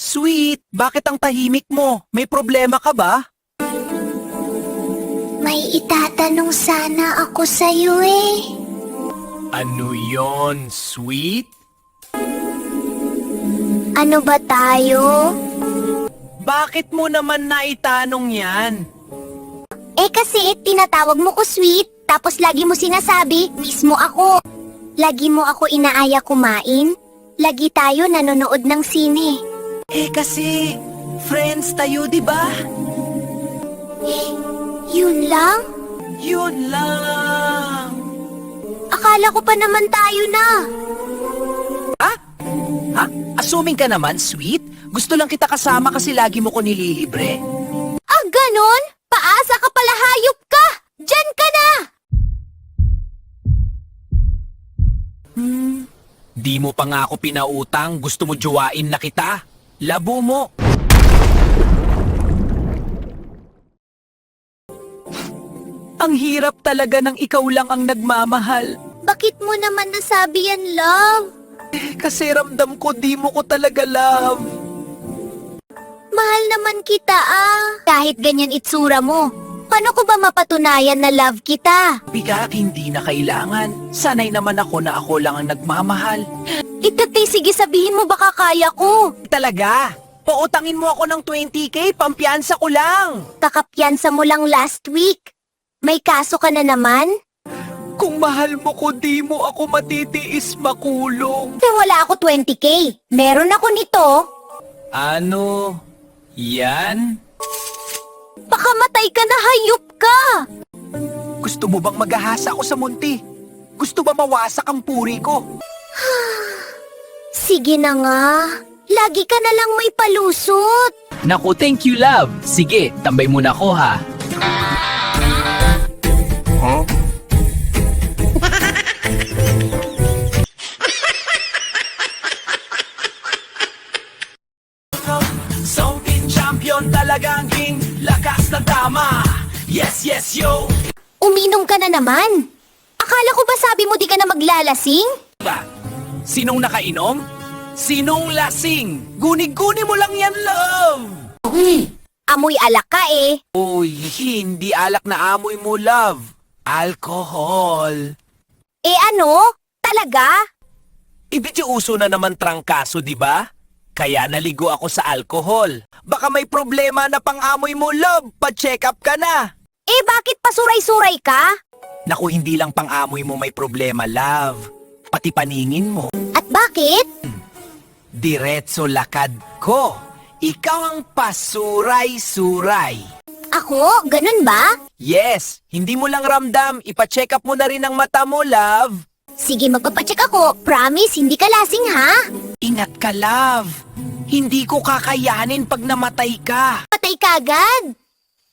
Sweet, bakit ang tahimik mo? May problema ka ba? May itatanong sana ako sa'yo eh. Ano yon, Sweet? Ano ba tayo? Bakit mo naman naitanong yan? Kasi tinatawag mo ko sweet, tapos lagi mo sinasabi, mismo ako. Lagi mo ako inaaya kumain. Lagi tayo nanonood ng sine. Kasi, friends tayo, di ba? Yun lang? Yun lang. Akala ko pa naman tayo na. Ha? Assuming ka naman, Sweet? Gusto lang kita kasama kasi lagi mo ko nililibre. Ganon? Paasa ka pala, hayop ka! Diyan ka na! Di mo pa nga ako pinautang, gusto mo jowain na kita. Labo mo. Ang hirap talaga ng ikaw lang ang nagmamahal. Bakit mo naman nasabi yan, love? Kasi ramdam ko di mo ko talaga love. Mahal naman kita Kahit ganyan itsura mo, paano ko ba mapatunayan na love kita? Bigat, hindi na kailangan. Sanay naman ako na ako lang ang nagmamahal. Sige sabihin mo baka kaya ko. Talaga? Pautangin mo ako ng 20K, pampiyansa ko lang. Kakapyansa mo lang last week. May kaso ka na naman? Kung mahal mo ko, di mo ako matitiis makulong. Wala ako 20K. Meron ako nito. Ano? Yan? Baka matay ka na, hayop ka! Gusto mo bang maghahasa ako sa munti? Gusto ba mawasak ang puri ko? Sige na nga. Lagi ka na lang may palusot. Naku, thank you, love. Sige, tambay muna ako, ha? Zone champion talagang king, lakas na tama. Yes, yes, yo. Uminom ka na naman. Akala ko ba sabi mo di ka na maglalasing? Ba? Sinong nakainom? Sinong lasing? Guni-guni mo lang yan, love. Amoy alak ka eh. Uy, hindi alak na amoy mo, love. Alcohol. Ano? Talaga? Ibig uso na naman trangkaso, di ba? Kaya naligo ako sa alcohol. Baka may problema na pang-amoy mo, love. Pa-check up ka na. Bakit pasuray-suray ka? Naku, hindi lang pang-amoy mo may problema, love. Pati paningin mo. At bakit? Diretso lakad ko. Ikaw ang pasuray-suray. Ako? Ganun ba? Yes, hindi mo lang ramdam. Ipa-check up mo na rin ang mata mo, love. Sige, magpapacheck ako. Promise, hindi ka lasing ha? Ingat ka, love. Hindi ko kakayanin pag namatay ka. Patay ka agad.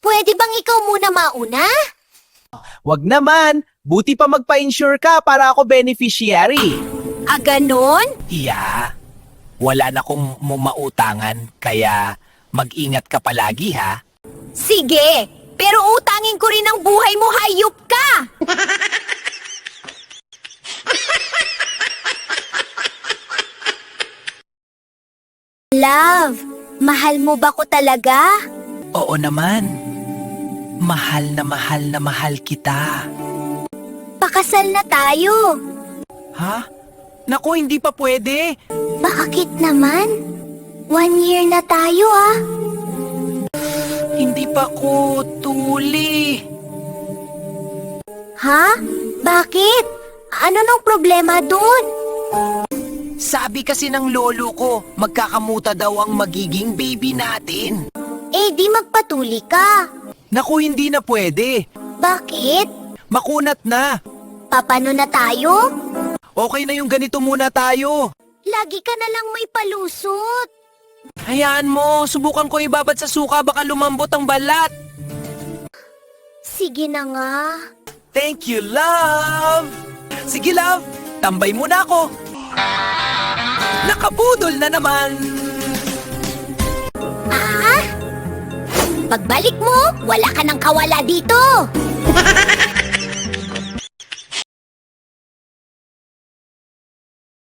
Pwede bang ikaw muna mauna? Wag naman. Buti pa magpa-insure ka para ako beneficiary. Ganon? Iya, wala na kong mautangan, kaya mag-ingat ka palagi, ha? Sige, pero utangin ko rin ang buhay mo, hayop ka! Love, mahal mo ba ko talaga? Oo naman. Mahal na mahal kita. Pakasal na tayo. Ha? Naku, hindi pa pwede. Bakit naman? 1 year na tayo Hindi pa ko tuli. Ha? Bakit? Ano nang problema dun? Sabi kasi ng lolo ko, magkakamuta daw ang magiging baby natin. Di magpatuli ka. Naku, hindi na pwede. Bakit? Makunat na. Papano na tayo? Okay na yung ganito muna tayo. Lagi ka na lang may palusot. Hayaan mo, subukan ko ibabad sa suka, baka lumambot ang balat. Sige na nga. Thank you, love. Sige, love, tambay muna ako. Nakabudol na naman. Pagbalik mo, wala ka nang kawala dito.